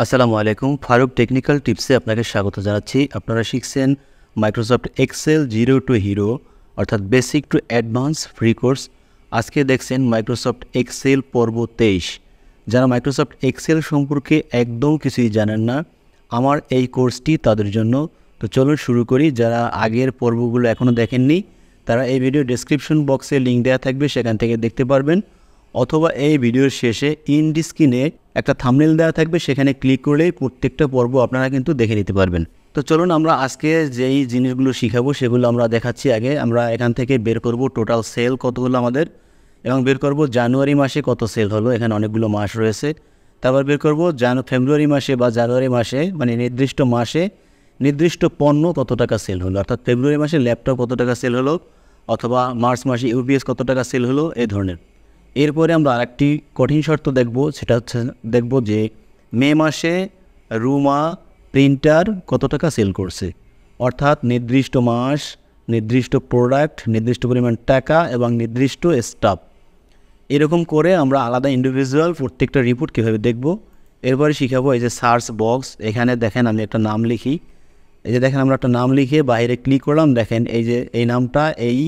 আসসালামু আলাইকুম। ফারুক টেকনিক্যাল টিপসে আপনাকে স্বাগত জানাচ্ছি। আপনারা শিখছেন Microsoft Excel zero to hero অর্থাৎ basic to advance free course. আজকে দেখছেন মাইক্রোসফট এক্সেল পর্ব 23। যারা মাইক্রোসফট এক্সেল সম্পর্কে একদম কিছুই জানেন না, আমার এই কোর্সটি তাদের জন্য। তো চলুন শুরু করি। যারা আগের পর্বগুলো এখনও দেখেননি তারা এই ভিডিও ডেসক্রিপশন বক্সে লিঙ্ক দেওয়া থাকবে, সেখান থেকে দেখতে পারবেন, অথবা এই ভিডিওর শেষে ইন্ড স্ক্রিনে একটা থাম্বনেল দেওয়া থাকবে, সেখানে ক্লিক করলেই প্রত্যেকটা পর্ব আপনারা কিন্তু দেখে নিতে পারবেন। তো চলুন আমরা আজকে যেই জিনিসগুলো শিখাবো সেগুলো আমরা দেখাচ্ছি। আগে আমরা এখান থেকে বের করব টোটাল সেল কত হলো আমাদের, এবং বের করব জানুয়ারি মাসে কত সেল হলো, এখানে অনেকগুলো মাস রয়েছে। তারপর বের করব ফেব্রুয়ারি মাসে বা জানুয়ারি মাসে, মানে নির্দিষ্ট মাসে নির্দিষ্ট পণ্য কত টাকা সেল হলো, অর্থাৎ ফেব্রুয়ারি মাসে ল্যাপটপ কত টাকা সেল হলো, অথবা মার্চ মাসে ইউপিএস কত টাকা সেল হলো, এই ধরনের। এরপরে আমরা আরেকটি কঠিন শর্ত দেখব, সেটা হচ্ছে দেখব যে মে মাসে রুমা প্রিন্টার কত টাকা সেল করছে, অর্থাৎ নির্দিষ্ট মাস, নির্দিষ্ট প্রোডাক্ট, নির্দিষ্ট পরিমাণ টাকা এবং নির্দিষ্ট স্টাফ। এরকম করে আমরা আলাদা ইন্ডিভিজুয়াল প্রত্যেকটা রিপোর্ট কীভাবে দেখব। এরপরে শিখাবো এই যে সার্চ বক্স। এখানে দেখেন আমি একটা নাম লিখি, এই যে দেখেন আমরা একটা নাম লিখে বাইরে ক্লিক করলাম, দেখেন এই যে এই নামটা এই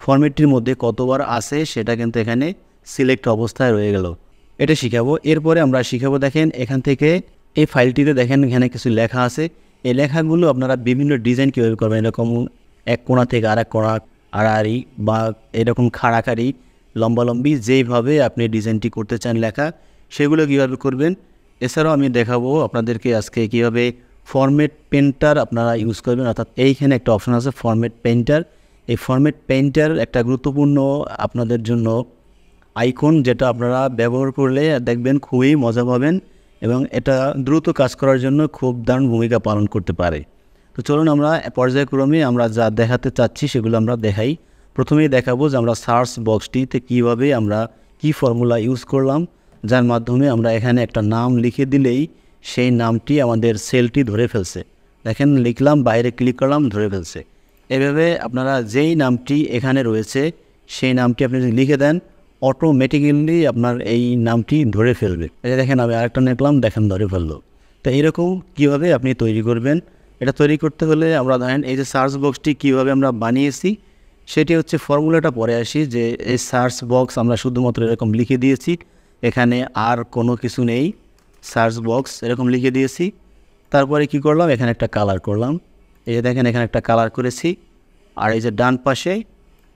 ফরম্যাটটির মধ্যে কতবার আসে সেটা কিন্তু এখানে সিলেক্ট অবস্থায় রয়ে গেল। এটা শিখাবো। এরপরে আমরা শিখাবো, দেখেন এখান থেকে এই ফাইলটিতে দেখেন এখানে কিছু লেখা আছে। এই লেখাগুলো আপনারা বিভিন্ন ডিজাইন কীভাবে করবেন, এরকম এক কোণা থেকে আরেক কোণা, আড়াআড়ি বা এরকম খাড়াখাড়ি, লম্বালম্বি, যেইভাবে আপনি ডিজাইনটি করতে চান লেখা, সেগুলো কীভাবে করবেন। এছাড়াও আমি দেখাবো আপনাদেরকে আজকে কীভাবে ফরম্যাট পেন্টার আপনারা ইউজ করবেন, অর্থাৎ এইখানে একটা অপশন আছে ফরম্যাট পেন্টার। এই ফরম্যাট পেন্টার একটা গুরুত্বপূর্ণ আপনাদের জন্য আইকন, যেটা আপনারা ব্যবহার করলে দেখবেন খুবই মজা পাবেন এবং এটা দ্রুত কাজ করার জন্য খুব দারুণ ভূমিকা পালন করতে পারে। তো চলুন আমরা পর্যায়ক্রমে আমরা যা দেখাতে চাচ্ছি সেগুলো আমরা দেখাই। প্রথমেই দেখাবো যে আমরা সার্চ বক্সটিতে কীভাবে আমরা কি ফর্মুলা ইউজ করলাম, যার মাধ্যমে আমরা এখানে একটা নাম লিখে দিলেই সেই নামটি আমাদের সেলটি ধরে ফেলছে। দেখেন লিখলাম, বাইরে ক্লিক করলাম, ধরে ফেলছে। এভাবে আপনারা যেই নামটি এখানে রয়েছে সেই নামটি আপনি যদি লিখে দেন, অটোমেটিক্যালি আপনার এই নামটি ধরে ফেলবে। এই দেখেন আমি আরেকটা লিখলাম, দেখেন ধরে ফেললো। তো এইরকম কীভাবে আপনি তৈরি করবেন, এটা তৈরি করতে হলে আমরা ধরেন এই যে সার্চ বক্সটি কীভাবে আমরা বানিয়েছি সেটি হচ্ছে ফর্মুলাটা পরে আসি। যে এই সার্চ বক্স আমরা শুধুমাত্র এরকম লিখে দিয়েছি, এখানে আর কোনো কিছু নেই, সার্চ বক্স এরকম লিখে দিয়েছি। তারপরে কি করলাম, এখানে একটা কালার করলাম, এই যে দেখেন এখানে একটা কালার করেছি। আর এই যে ডান পাশে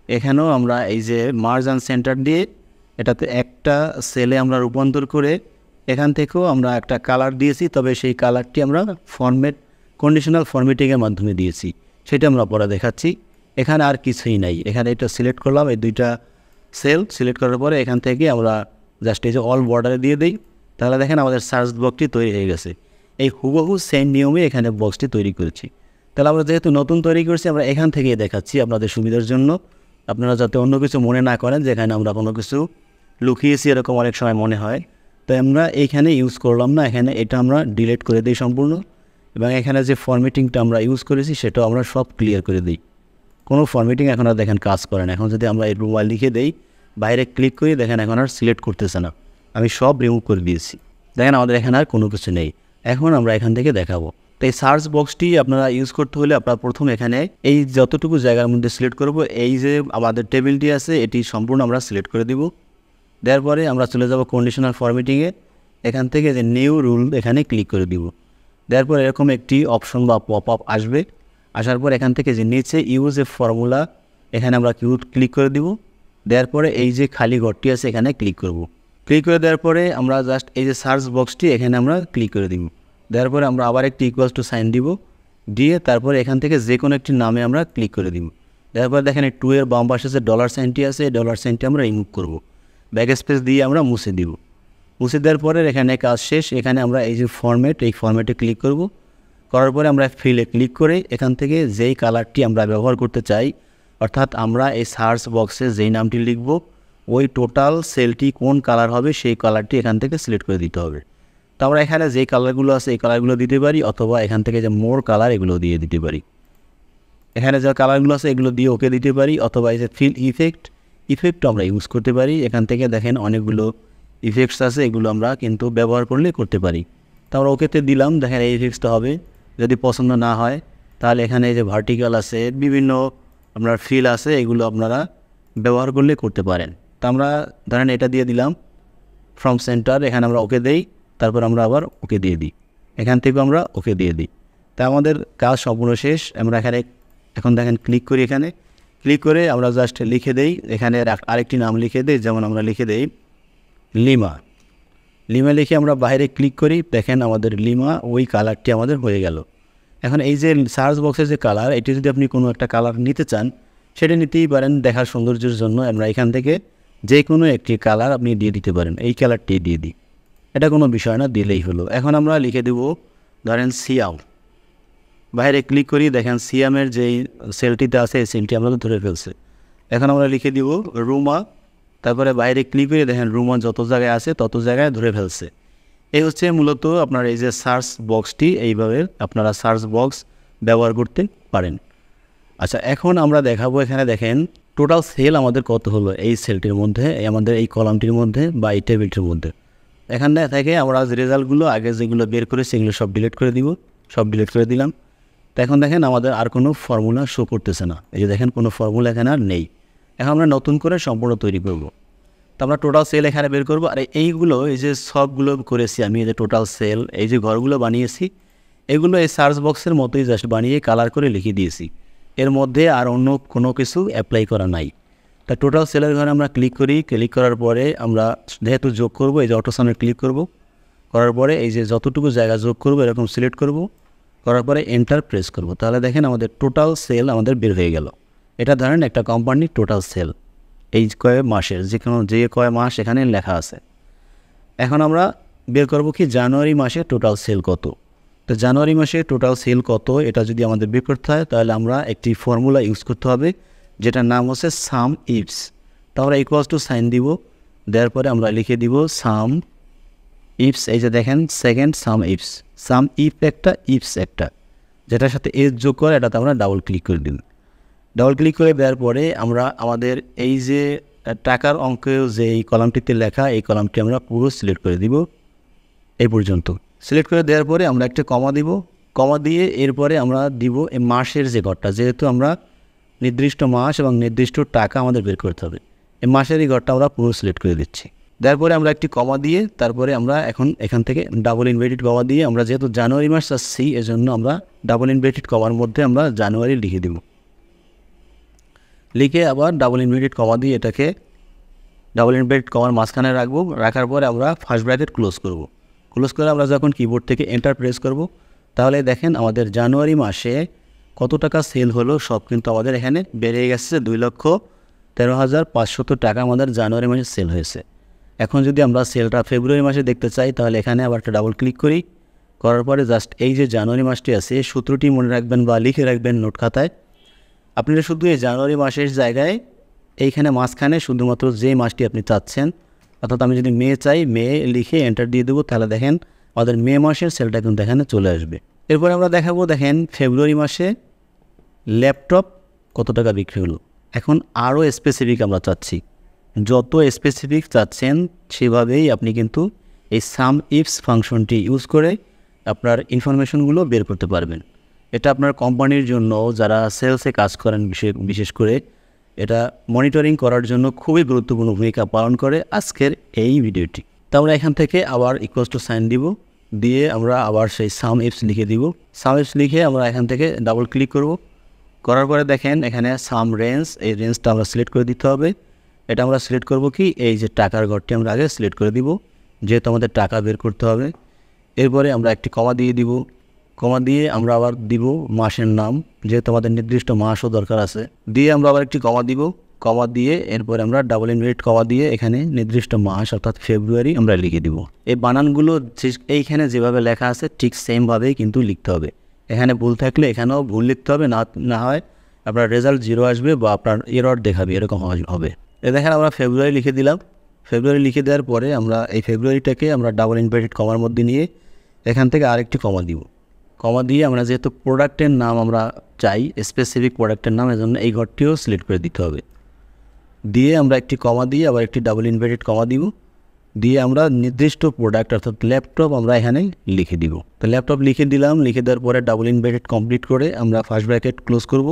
এখানেও আমরা এই যে মার্জ অ্যান্ড সেন্টার দিয়ে এটাতে একটা সেলে আমরা রূপান্তর করে এখান থেকেও আমরা একটা কালার দিয়েছি, তবে সেই কালারটি আমরা কন্ডিশনাল ফরম্যাটিংয়ের মাধ্যমে দিয়েছি, সেটা আমরা পরে দেখাচ্ছি। এখানে আর কিছুই নাই, এখানে এটা সিলেক্ট করলাম, এই দুইটা সেল সিলেক্ট করার পরে এখান থেকে আমরা জাস্ট এই যে অল বর্ডারে দিয়ে দিই, তাহলে দেখেন আমাদের সার্চ বক্সটি তৈরি হয়ে গেছে। এই হুবহু সেম নিয়মে এখানে বক্সটি তৈরি করেছি। তাহলে আমরা যেহেতু নতুন তৈরি করছি, আমরা এখান থেকেই দেখাচ্ছি আপনাদের সুবিধার জন্য, আপনারা যাতে অন্য কিছু মনে না করেন যে এখানে আমরা কোনো কিছু লুকিয়েছি, এরকম অনেক সময় মনে হয়। তাই আমরা এইখানে ইউজ করলাম না, এখানে এটা আমরা ডিলিট করে দিই সম্পূর্ণ, এবং এখানে যে ফরম্যাটিংটা আমরা ইউজ করেছি সেটাও আমরা সব ক্লিয়ার করে দিই। কোনো ফরম্যাটিং এখন আর দেখেন কাজ করে না। এখন যদি আমরা এই রুমাল লিখে দেই, বাইরে ক্লিক করি, দেখেন এখন আর সিলেক্ট করতেছে না, আমি সব রিমুভ করে দিয়েছি। দেখেন আমাদের এখানে আর কোনো কিছু নেই। এখন আমরা এখান থেকে দেখাবো। তো এই সার্চ বক্সটি আপনারা ইউজ করতে হলে আপনারা প্রথম এখানে এই যতটুকু জায়গার মধ্যে সিলেক্ট করব, এই যে আমাদের টেবিলটি আছে এটি সম্পূর্ণ আমরা সিলেক্ট করে দিব। দেওয়ার পরে আমরা চলে যাব কন্ডিশনাল ফরম্যাটিংয়ে, এখান থেকে যে নিউ রুল এখানে ক্লিক করে দিব। দেওয়ার পর এরকম একটি অপশন বা পপ আপ আসবে, আসার পর এখান থেকে যে নিচে ইউজ এ ফর্মুলা এখানে আমরা ক্লিক করে দিব। দেওয়ার পরে এই যে খালি ঘরটি আছে এখানে ক্লিক করব। ক্লিক করে দেওয়ার পরে আমরা জাস্ট এই যে সার্চ বক্সটি এখানে আমরা ক্লিক করে দিব। দেওয়ার পরে আমরা আবার একটি ইকুয়ালস টু সাইন দিব, দিয়ে তারপরে এখান থেকে যে কোনো একটি নামে আমরা ক্লিক করে দিব। দেওয়ার পরে দেখেন এই 2 এর বাম পাশে যে ডলার সাইনটি আছে, এই ডলার সাইনটি আমরা রিমুভ করব, ব্যাক স্পেস দিয়ে আমরা মুছে দিব। মুছে দেওয়ার পরে এখানে কাজ শেষ। এখানে আমরা এই যে ফরম্যাট, এই ফরম্যাটে ক্লিক করব, করার পরে আমরা ফিলে ক্লিক করে এখান থেকে যেই কালারটি আমরা ব্যবহার করতে চাই, অর্থাৎ আমরা এই সার্চ বক্সে যেই নামটি লিখব ওই টোটাল সেলটি কোন কালার হবে সেই কালারটি এখান থেকে সিলেক্ট করে দিতে হবে। তো আমরা এখানে যেই কালারগুলো আছে এই কালারগুলো দিতে পারি, অথবা এখান থেকে যে মোর কালার এগুলো দিয়ে দিতে পারি। এখানে যে কালারগুলো আছে এগুলো দিয়ে ওকে দিতে পারি, অথবা এই যে ফিল ইফেক্টও আমরা ইউজ করতে পারি। এখান থেকে দেখেন অনেকগুলো ইফেক্টস আছে, এগুলো আমরা কিন্তু ব্যবহার করলে করতে পারি। তো আমরা ওকেতে দিলাম, দেখেন এই ফিক্সটা হবে। যদি পছন্দ না হয় তাহলে এখানে এই যে ভার্টিক্যাল আছে, বিভিন্ন আপনার ফিল আছে, এগুলো আপনারা ব্যবহার করলে করতে পারেন। তো আমরা ধরেন এটা দিয়ে দিলাম ফ্রম সেন্টার, এখানে আমরা ওকে দেই, তারপর আমরা আবার ওকে দিয়ে দিই, এখান থেকে আমরা ওকে দিয়ে দিই। তা আমাদের কাজ সম্পূর্ণ শেষ। আমরা এখানে এখন দেখেন ক্লিক করি, এখানে ক্লিক করে আমরা জাস্ট লিখে দেই, এখানে আরেকটি নাম লিখে দেই, যেমন আমরা লিখে দেই লিমা। লিমা লিখে আমরা বাইরে ক্লিক করি, দেখেন আমাদের লিমা ওই কালারটি আমাদের হয়ে গেল। এখন এই যে সার্চ বক্সের যে কালার, এটি যদি আপনি কোনো একটা কালার নিতে চান সেটা নিতেই পারেন, দেখার সৌন্দর্যের জন্য আমরা এখান থেকে যে কোনো একটি কালার আপনি দিয়ে দিতে পারেন। এই কালারটি দিয়ে দিই, এটা কোনো বিষয় না, দিলেই হলো। এখন আমরা লিখে দেব ধরেন সিয়াম, বাইরে ক্লিক করি, দেখেন সিয়ামের যেই সেলটিতে আছে এই সেলটি আমরা ধরে ফেলছে। এখন আমরা লিখে দিব রুমা, তারপরে বাইরে ক্লিক করে দেখেন রুমা যত জায়গায় আছে তত জায়গায় ধরে ফেলছে। এই হচ্ছে মূলত আপনার এই যে সার্চ বক্সটি, এইভাবে আপনারা সার্চ বক্স ব্যবহার করতে পারেন। আচ্ছা, এখন আমরা দেখাবো, এখানে দেখেন টোটাল সেল আমাদের কত হলো এই সেলটির মধ্যে, আমাদের এই কলামটির মধ্যে বা এই টেবিলটির মধ্যে। এখানে থেকে আমরা রেজাল্টগুলো আগে যেগুলো বের করেছি সেগুলো সব ডিলিট করে দিব, সব ডিলিট করে দিলাম। তো এখন দেখেন আমাদের আর কোনো ফর্মুলা শো করতেছে না, এই যে দেখেন কোনো ফর্মুলা এখানে আর নেই। এখন আমরা নতুন করে সম্পূর্ণ তৈরি করব। তো আমরা টোটাল সেল এখানে বের করব। আর এইগুলো এই যে সবগুলো করেছি আমি, এই যে টোটাল সেল, এই যে ঘরগুলো বানিয়েছি, এগুলো এই সার্চ বক্সের মতোই জাস্ট বানিয়ে কালার করে লিখে দিয়েছি, এর মধ্যে আর অন্য কোনো কিছু অ্যাপ্লাই করা নাই। তা টোটাল সেলের ঘরে আমরা ক্লিক করি, ক্লিক করার পরে আমরা যেহেতু যোগ করব, এই যে অটোসামে ক্লিক করব, করার পরে এই যে যতটুকু জায়গা যোগ করব এরকম সিলেক্ট করব, করার পরে এন্টার প্রেস করব, তাহলে দেখেন আমাদের টোটাল সেল আমাদের বের হয়ে গেল। এটা ধরেন একটা কোম্পানির টোটাল সেল, এই কয় মাসের যে কয় মাস এখানে লেখা আছে। এখন আমরা বের করব কি জানুয়ারি মাসে টোটাল সেল কত। তো জানুয়ারি মাসে টোটাল সেল কত এটা যদি আমাদের বের করতে হয় তাহলে আমরা একটি ফর্মুলা ইউজ করতে হবে, যেটার নাম হচ্ছে সাম ইফস। তো আমরা ইকুয়ালস টু সাইন দিব, দেওয়ার পরে আমরা লিখে দিব সাম ইফস। এই যে দেখেন second some ifs, some if একটা, ইফস একটা, যেটার সাথে এস যোগ করে এটাতে আমরা ডাবল ক্লিক করে দিন। ডাবল ক্লিক করে দেওয়ার পরে আমরা আমাদের এই যে টাকার অঙ্ক যে এই কলামটিতে লেখা, এই কলামটি আমরা পুরো সিলেক্ট করে দিব। এই পর্যন্ত সিলেক্ট করে দেওয়ার পরে আমরা একটা কমা দিব, কমা দিয়ে এরপরে আমরা দিব এই মাসের যে ঘরটা, যেহেতু আমরা নির্দিষ্ট মাস এবং নির্দিষ্ট টাকা আমাদের বের করতে হবে, এই মাসের এই ঘরটা আমরা পুরো সিলেক্ট করে দিচ্ছি। দেওয়ার পরে আমরা একটি কমা দিয়ে তারপরে আমরা এখন এখান থেকে ডাবল ইনভার্টেড কমা দিয়ে, আমরা যেহেতু জানুয়ারি মাস আসছি এজন্য আমরা ডাবল ইনভার্টেড কমার মধ্যে আমরা জানুয়ারি লিখে দেব, লিখে আবার ডাবল ইনভার্টেড কমা দিয়ে এটাকে ডাবল ইনভার্টেড কমার মাঝখানে রাখবো, রাখার পরে আমরা ফার্স্ট ব্র্যাকেট ক্লোজ করব। ক্লোজ করে আমরা যখন কিবোর্ড থেকে এন্টার প্রেস করব, তাহলে দেখেন আমাদের জানুয়ারি মাসে কত টাকা সেল হলো সব কিন্তু আমাদের এখানে বেড়ে গেছে। 2,13,500 টাকা আমাদের জানুয়ারি মাসে সেল হয়েছে। এখন যদি আমরা সেলটা ফেব্রুয়ারি মাসে দেখতে চাই তাহলে এখানে আবার একটা ডাবল ক্লিক করি, করার পরে জাস্ট এই যে জানুয়ারি মাসটি আছে সূত্রটি মনে রাখবেন বা লিখে রাখবেন নোট খাতায়। আপনারা শুধু এই জানুয়ারি মাসের জায়গায় এইখানে মাঝখানে শুধুমাত্র যে মাসটি আপনি চাচ্ছেন, অর্থাৎ আমি যদি মে চাই, মে লিখে এন্টার দিয়ে দেবো, তাহলে দেখেন আমাদের মে মাসের সেলটা কিন্তু এখানে চলে আসবে। এরপরে আমরা দেখাবো দেখেন ফেব্রুয়ারি মাসে ল্যাপটপ কত টাকা বিক্রি হলো। এখন আরও স্পেসিফিক আমরা চাচ্ছি, যত স্পেসিফিক চাচ্ছেন সেভাবেই আপনি কিন্তু এই সাম ইফস ফাংশনটি ইউজ করে আপনার ইনফরমেশনগুলো বের করতে পারবেন। এটা আপনার কোম্পানির জন্য যারা সেলসে কাজ করেন বিশেষ করে এটা মনিটরিং করার জন্য খুবই গুরুত্বপূর্ণ ভূমিকা পালন করে আজকের এই ভিডিওটি। তো আমরা এখান থেকে আবার ইকুয়ালস টু সাইন দিব, দিয়ে আমরা আবার সেই সাম ইফস লিখে দিব। সাম ইফস লিখে আমরা এখান থেকে ডাবল ক্লিক করব, করার পরে দেখেন এখানে সাম রেঞ্জ, এই রেঞ্জটা আমরা সিলেক্ট করে দিতে হবে। এটা আমরা সিলেক্ট করব কি এই যে টাকার ঘরটি আমরা আগে সিলেক্ট করে দিব, যেহেতু আমাদের টাকা বের করতে হবে। এরপরে আমরা একটি কমা দিয়ে দিব, কমা দিয়ে আমরা আবার দিব মাসের নাম, যেহেতু আমাদের নির্দিষ্ট মাসও দরকার আছে, দিয়ে আমরা আবার একটি কমা দিব, কমা দিয়ে এরপরে আমরা ডাবল ইনভার্টেড কমা দিয়ে এখানে নির্দিষ্ট মাস অর্থাৎ ফেব্রুয়ারি আমরা লিখে দিব। এই বানানগুলো এইখানে যেভাবে লেখা আছে ঠিক সেমভাবেই কিন্তু লিখতে হবে। এখানে ভুল থাকলে এখানেও ভুল লিখতে হবে, না হয় আপনার রেজাল্ট 0 আসবে বা আপনার এরর দেখাবে, এরকম হবে। দেখেন আমরা ফেব্রুয়ারি লিখে দিলাম। ফেব্রুয়ারি লিখে দেওয়ার পরে আমরা এই ফেব্রুয়ারিটাকে আমরা ডাবল ইনভার্টেড কমার মধ্যে নিয়ে এখান থেকে আরেকটি কমা দিব, কমা দিয়ে আমরা যেহেতু প্রোডাক্টের নাম আমরা চাই স্পেসিফিক প্রোডাক্টের নাম, এজন্য এই ঘরটিও সিলেক্ট করে দিতে হবে। দিয়ে আমরা একটি কমা দিয়ে আবার একটি ডাবল ইনভার্টেড কমা দিব, দিয়ে আমরা নির্দিষ্ট প্রোডাক্ট অর্থাৎ ল্যাপটপ আমরা এখানে লিখে দিব। তো ল্যাপটপ লিখে দিলাম, লিখে দেওয়ার পরে ডাবল ইনভার্টেড কমপ্লিট করে আমরা ফার্স্ট ব্র্যাকেট ক্লোজ করব।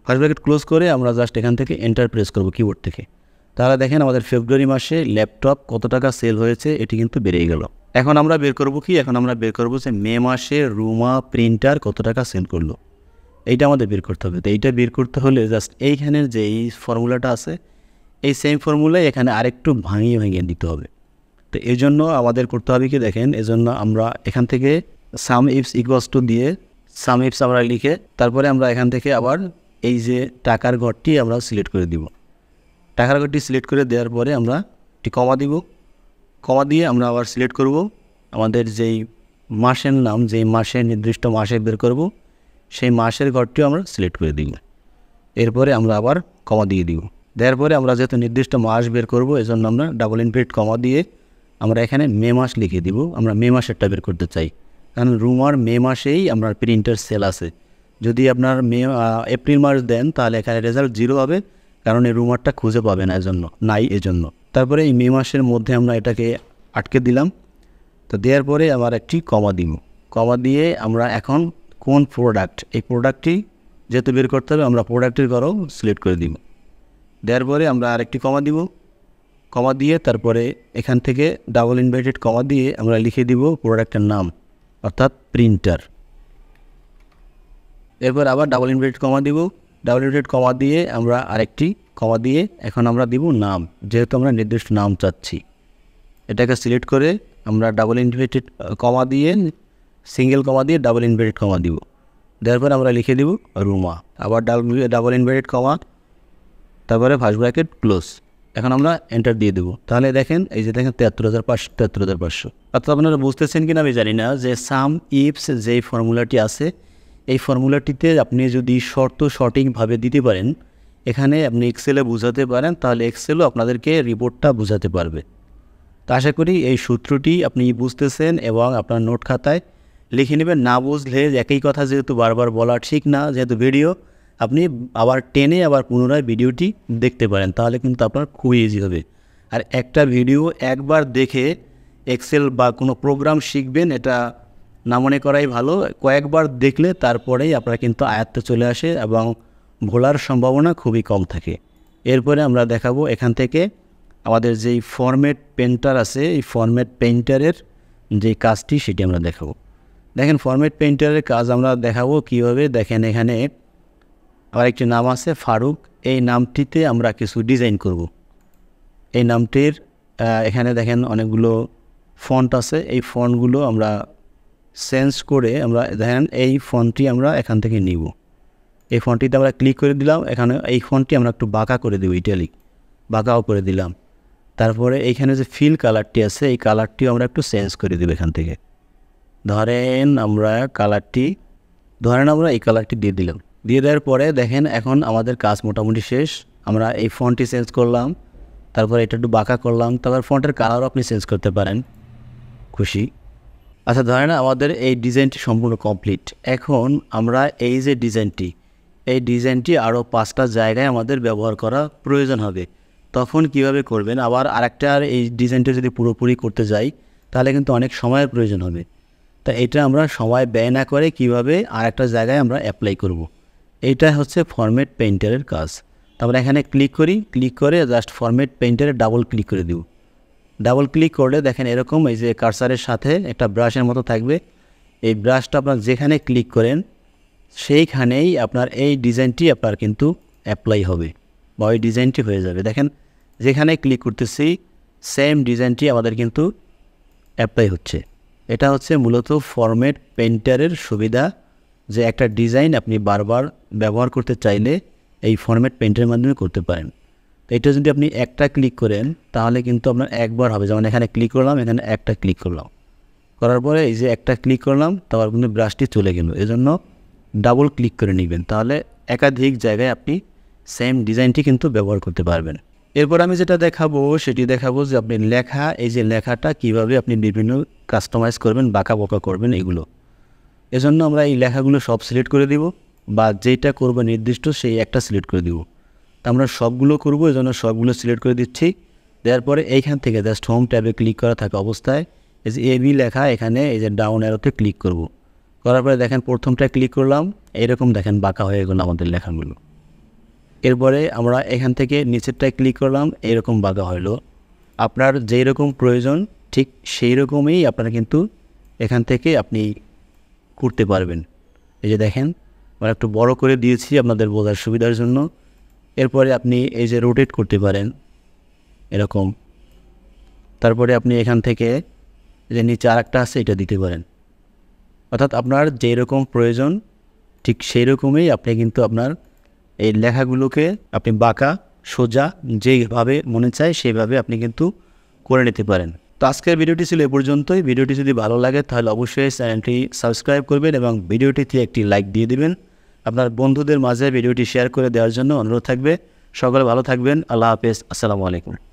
ফার্স্ট ব্র্যাকেট ক্লোজ করে আমরা জাস্ট এখান থেকে এন্টার প্রেস করব কিবোর্ড থেকে। তাহলে দেখেন আমাদের ফেব্রুয়ারি মাসে ল্যাপটপ কত টাকা সেল হয়েছে এটি কিন্তু বেড়ে গেল। এখন আমরা বের করব কি, এখন আমরা বের করব যে মে মাসে রুমা প্রিন্টার কত টাকা সেল করলো, এইটা আমাদের বের করতে হবে। তো এইটা বের করতে হলে জাস্ট এইখানের যে এই ফর্মুলাটা আছে এই সেম ফর্মুলায় এখানে আরেকটু ভাঙিয়ে দিতে হবে। তো এই জন্য আমাদের করতে হবে কি দেখেন, এজন্য আমরা এখান থেকে সাম ইফস ইকুয়ালস টু দিয়ে সাম ইফস আমরা লিখে তারপরে আমরা এখান থেকে আবার এই যে টাকার ঘরটি আমরা সিলেক্ট করে দিব। টাকার ঘরটি সিলেক্ট করে দেওয়ার পরে আমরা একটি কমা দিব। কমা দিয়ে আমরা আবার সিলেক্ট করব আমাদের যেই মাসের নাম, যেই মাসের নির্দিষ্ট মাসে বের করব সেই মাসের ঘরটিও আমরা সিলেক্ট করে দিব। এরপরে আমরা আবার কমা দিয়ে দিব। দেওয়ার পরে আমরা যেহেতু নির্দিষ্ট মাস বের করব এজন্য আমরা ডাবল ইনভার্টেড কমা দিয়ে আমরা এখানে মে মাস লিখে দিব। আমরা মে মাসেরটা বের করতে চাই, কারণ রুমার মে মাসেই আপনার প্রিন্টার সেল আছে। যদি আপনার এপ্রিল মাস দেন তাহলে এখানে রেজাল্ট 0 হবে, কারণ এই রুমারটা খুঁজে পাবে না, এজন্য। তারপরে এই মে মাসের মধ্যে আমরা এটাকে আটকে দিলাম। তো দেওয়ার পরে আবার একটি কমা দিব। কমা দিয়ে আমরা এখন কোন প্রোডাক্ট, এই প্রোডাক্টটি যেহেতু বের করতে হবে আমরা প্রোডাক্টের ঘরও সিলেক্ট করে দিব। দেওয়ার পরে আমরা আরেকটি কমা দিব। কমা দিয়ে তারপরে এখান থেকে ডাবল ইনভার্টেড কমা দিয়ে আমরা লিখে দিব প্রোডাক্টের নাম অর্থাৎ প্রিন্টার। এরপর আবার ডাবল ইনভার্টেড কমা দিব। ডাবল ইনভার্টেড কমা দিয়ে আমরা আরেকটি কমা দিয়ে এখন আমরা দিব নাম, যেহেতু আমরা নির্দিষ্ট নাম চাচ্ছি। এটাকে সিলেক্ট করে আমরা ডাবল ইনভার্টেড কমা দিয়ে সিঙ্গেল কমা দিয়ে ডাবল ইনভার্টেড কমা দিব। দেওয়ার পর আমরা লিখে দিব রুমা, আবার ডাবল ইনভার্টেড কমা, তারপরে ফার্স্ট ব্র্যাকেট ক্লোজ। এখন আমরা এন্টার দিয়ে দেবো। তাহলে দেখেন এই যে দেখেন 73,500 73,500। অর্থাৎ আপনারা বুঝতেছেন কিনা আমি জানি না যে সাম ইফস যেই ফর্মুলাটি আছে এই ফর্মুলাটিতে আপনি যদি শর্ত সঠিকভাবে দিতে পারেন, এখানে আপনি এক্সেলে বুঝাতে পারেন, তাহলে এক্সেলও আপনাদেরকে রিপোর্টটা বুঝাতে পারবে। তো আশা করি এই সূত্রটি আপনি বুঝতেছেন এবং আপনার নোট খাতায় লিখে নেবেন। না বুঝলে একই কথা যেহেতু বারবার বলা ঠিক না, যেহেতু ভিডিও আপনি আবার টেনে আবার পুনরায় ভিডিওটি দেখতে পারেন, তাহলে কিন্তু আপনার খুবই ইজি হবে। আর একটা ভিডিও একবার দেখে এক্সেল বা কোনো প্রোগ্রাম শিখবেন এটা না মনে করাই ভালো। কয়েকবার দেখলে তারপরেই আপনারা কিন্তু আয়ত্তে চলে আসে এবং ভোলার সম্ভাবনা খুবই কম থাকে। এরপরে আমরা দেখাবো এখান থেকে আমাদের যেই ফরম্যাট পেন্টার আছে এই ফরম্যাট পেন্টারের যে কাজটি সেটি আমরা দেখাবো। দেখেন ফরম্যাট পেন্টারের কাজ আমরা দেখাবো কীভাবে। দেখেন এখানে আবার একটি নাম আছে ফারুক, এই নামটিতে আমরা কিছু ডিজাইন করব। এই নামটির এখানে দেখেন অনেকগুলো ফন্ট আছে, এই ফন্টগুলো আমরা চেঞ্জ করে আমরা দেখেন এই ফন্টটি আমরা এখান থেকে নিব। এই ফন্টটিতে আমরা ক্লিক করে দিলাম। এখানে এই ফন্টটি আমরা একটু বাঁকা করে দেব, ইটালিক বাঁকাও করে দিলাম। তারপরে এইখানে যে ফিল কালারটি আছে এই কালারটিও আমরা একটু চেঞ্জ করে দেব এখান থেকে। ধরেন আমরা এই কালারটি দিয়ে দিলাম। দিয়ে দেওয়ার পরে দেখেন এখন আমাদের কাজ মোটামুটি শেষ। আমরা এই ফন্টটি চেঞ্জ করলাম, তারপর এটা একটু বাঁকা করলাম, তারপর ফন্টের কালারও আপনি চেঞ্জ করতে পারেন, খুশি। আচ্ছা ধরেন আমাদের এই ডিজাইনটি সম্পূর্ণ কমপ্লিট। এখন আমরা এই যে ডিজাইনটি আরও 5টা জায়গায় আমাদের ব্যবহার করা প্রয়োজন হবে। তখন কিভাবে করবেন, আবার আরেকটা এই ডিজাইনটা যদি পুরোপুরি করতে যাই তাহলে কিন্তু অনেক সময়ের প্রয়োজন হবে। তা এটা আমরা সময় ব্যয় না করে কিভাবে আরেকটা জায়গায় আমরা অ্যাপ্লাই করব, এইটা হচ্ছে ফরম্যাট পেইন্টারের কাজ। তারপরে এখানে ক্লিক করে জাস্ট ফরম্যাট পেইন্টারে ডাবল ক্লিক করে দিব। ডাবল ক্লিক করলে দেখেন এরকম এই যে কার্সারের সাথে একটা ব্রাশের মতো থাকবে। এই ব্রাশটা আপনার যেখানে ক্লিক করেন সেইখানেই আপনার এই ডিজাইনটি আপনার কিন্তু অ্যাপ্লাই হবে বা ওই ডিজাইনটি হয়ে যাবে। দেখেন যেখানে ক্লিক করতেছি সেম ডিজাইনটি আমাদের কিন্তু অ্যাপ্লাই হচ্ছে। এটা হচ্ছে মূলত ফরম্যাট পেইন্টারের সুবিধা, যে একটা ডিজাইন আপনি বারবার ব্যবহার করতে চাইলে এই ফরম্যাট পেইন্টারের মাধ্যমে করতে পারেন। তো এটা যদি আপনি একটা ক্লিক করেন তাহলে কিন্তু আপনার একবার হবে। যেমন এখানে ক্লিক করলাম, এখানে একটা ক্লিক করলাম, করার পরে এই যে একটা ক্লিক করলাম তারপর কিন্তু ব্রাশটি চলে গেল। এজন্য ডাবল ক্লিক করে নেবেন, তাহলে একাধিক জায়গায় আপনি সেম ডিজাইনটি কিন্তু ব্যবহার করতে পারবেন। এরপর আমি যেটা দেখাবো সেটি দেখাবো যে আপনি এই যে লেখাটা কিভাবে আপনি বিভিন্ন কাস্টমাইজ করবেন, বাঁকা বকা করবেন এগুলো। এজন্য আমরা এই লেখাগুলো সব সিলেক্ট করে দিব, বা যেটা করব নির্দিষ্ট সেই একটা সিলেক্ট করে দিব। তা আমরা সবগুলো করব, এজন্য সবগুলো সিলেক্ট করে দিচ্ছি। দেওয়ার পরে এইখান থেকে জাস্ট হোম ট্যাবে ক্লিক করা থাকা অবস্থায় এই যে এবি লেখা এখানে এই যে ডাউন অ্যারোতে ক্লিক করব। করার পরে দেখেন প্রথমটা ক্লিক করলাম, এরকম দেখেন বাঁকা হয়ে গেলো আমাদের লেখাগুলো। এরপরে আমরা এখান থেকে নিচেরটায় ক্লিক করলাম, এরকম বাঁকা হলো। আপনার যেই রকম প্রয়োজন ঠিক সেই রকমই আপনারা কিন্তু এখান থেকে আপনি করতে পারবেন। এই যে দেখেন আমরা একটু বড় করে দিয়েছি আপনাদের বোঝার সুবিধার জন্য। এরপরে আপনি এই যে রোটেট করতে পারেন এরকম। তারপরে আপনি এখান থেকে যে নিচে আরেকটা আছে এটা দিতে পারেন। অর্থাৎ আপনার যেই রকম প্রয়োজন ঠিক সেই রকমই আপনি কিন্তু আপনার এই লেখাগুলোকে আপনি বাঁকা সোজা যেভাবে মনে চায় সেইভাবে আপনি কিন্তু করে নিতে পারেন। তো আজকের ভিডিওটি ছিল এ পর্যন্তই। ভিডিওটি যদি ভালো লাগে তাহলে অবশ্যই চ্যানেলটি সাবস্ক্রাইব করবেন এবং ভিডিওটিতে একটি লাইক দিয়ে দিবেন। আপনার বন্ধুদের মাঝে ভিডিওটি শেয়ার করে দেওয়ার জন্য অনুরোধ থাকবে। সকলে ভালো থাকবেন। আল্লাহ হাফেজ। আসসালামু আলাইকুম।